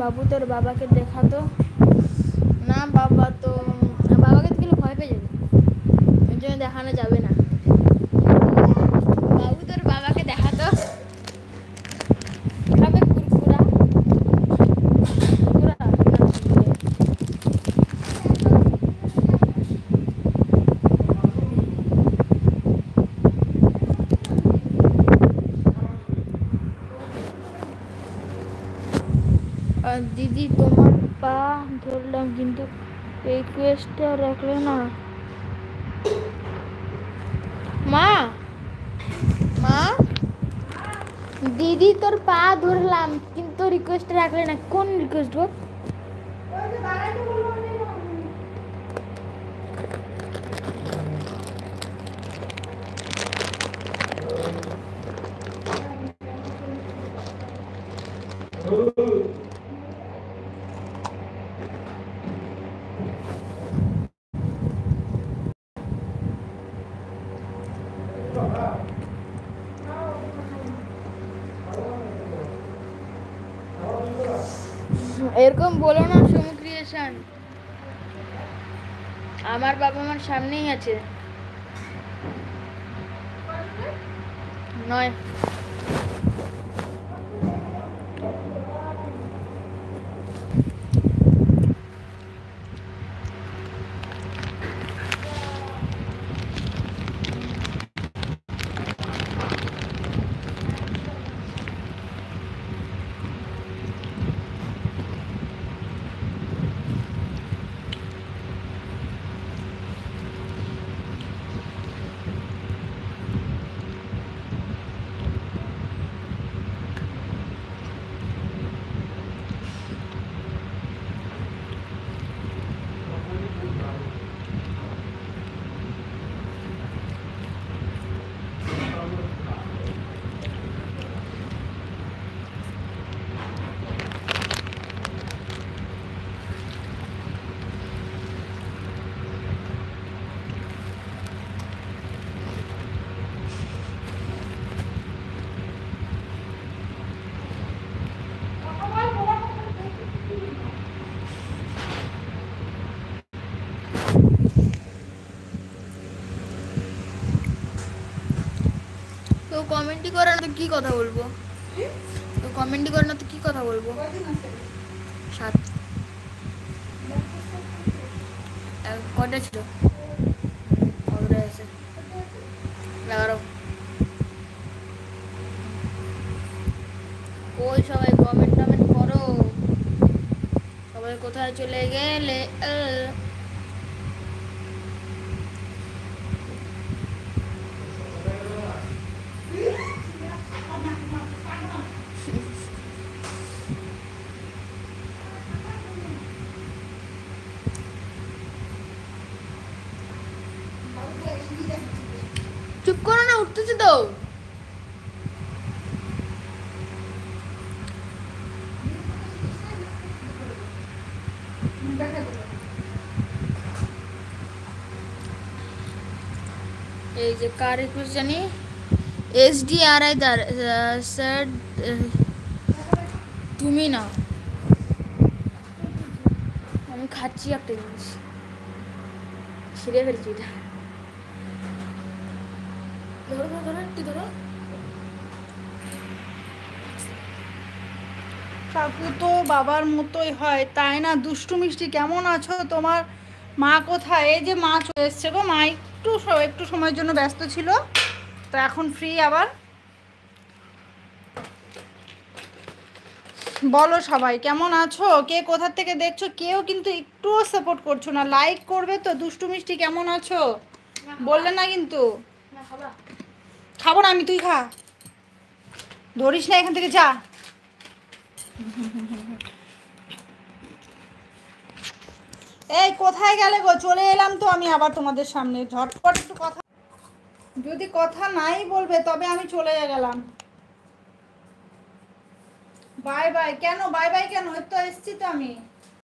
বাবু তোর বাবাকে দেখা তো না, বাবা তো বাবাকে দেখলে ভয় পেয়ে যাবে, ওই জন্য দেখানো যাবে না। বাবু তোর বাবাকে দেখা তো। খাবে কুরকুরা? কুরকুরা না, দিদি তোমার পা ধরলাম কিন্তু রিকোয়েস্টটা রাখলে না। মা, মা, দিদি তোর পা ধরলাম কিন্তু রিকোয়েস্ট রাখলে না। কোন রিকোয়েস্ট গো? এরকম বলো না সোমু ক্রিয়েশন, আমার বাবা আমার সামনেই আছে। নয় তো কমেন্টই করে না তো কি কথা বলবো? তো কমেন্টই করে না তো কি কথা বলবো? 7 কটা ছিল? 11। ওই সবাই কমেন্ট টমেন্ট করো, সবাই কোথায় চলে গেলে? চুপ করো না, উঠতেছে তো। এই যে কার রিকোয়েস্ট জানি, SDRI স্যার তুমি না, আমি খাচ্ছি একটা জিনিস, ছিঁড়ে ফেলছি এটা। ধরো ধরো ধরো, একটু ধরো। কাকু তো বাবার মতোই হয় তাই না? দুষ্টু মিষ্টি, কেমন আছো? তোমার মা কোথায়? এই যে মা চলে এসছে গো। মা একটু সময়ের জন্য ব্যস্ত ছিল, তো এখন ফ্রি আবার। বলো সবাই কেমন আছো, কে কোথা থেকে দেখছো? কেউ কিন্তু একটুও সাপোর্ট করছো না। লাইক করবে তো। দুষ্টু মিষ্টি কেমন আছো বললে না কিন্তু। খাবো না আমি, তুই খা। ধরিস না এখান থেকে, যা। এই কোথায় গেলে গো? চলে এলাম তো আমি আবার তোমাদের সামনে। ঝটপট একটু কথা, যদি কথা নাই বলবে তবে আমি চলে গেলাম। বাই বাই কেন? বাই বাই কেন? তো এসছি তো আমি।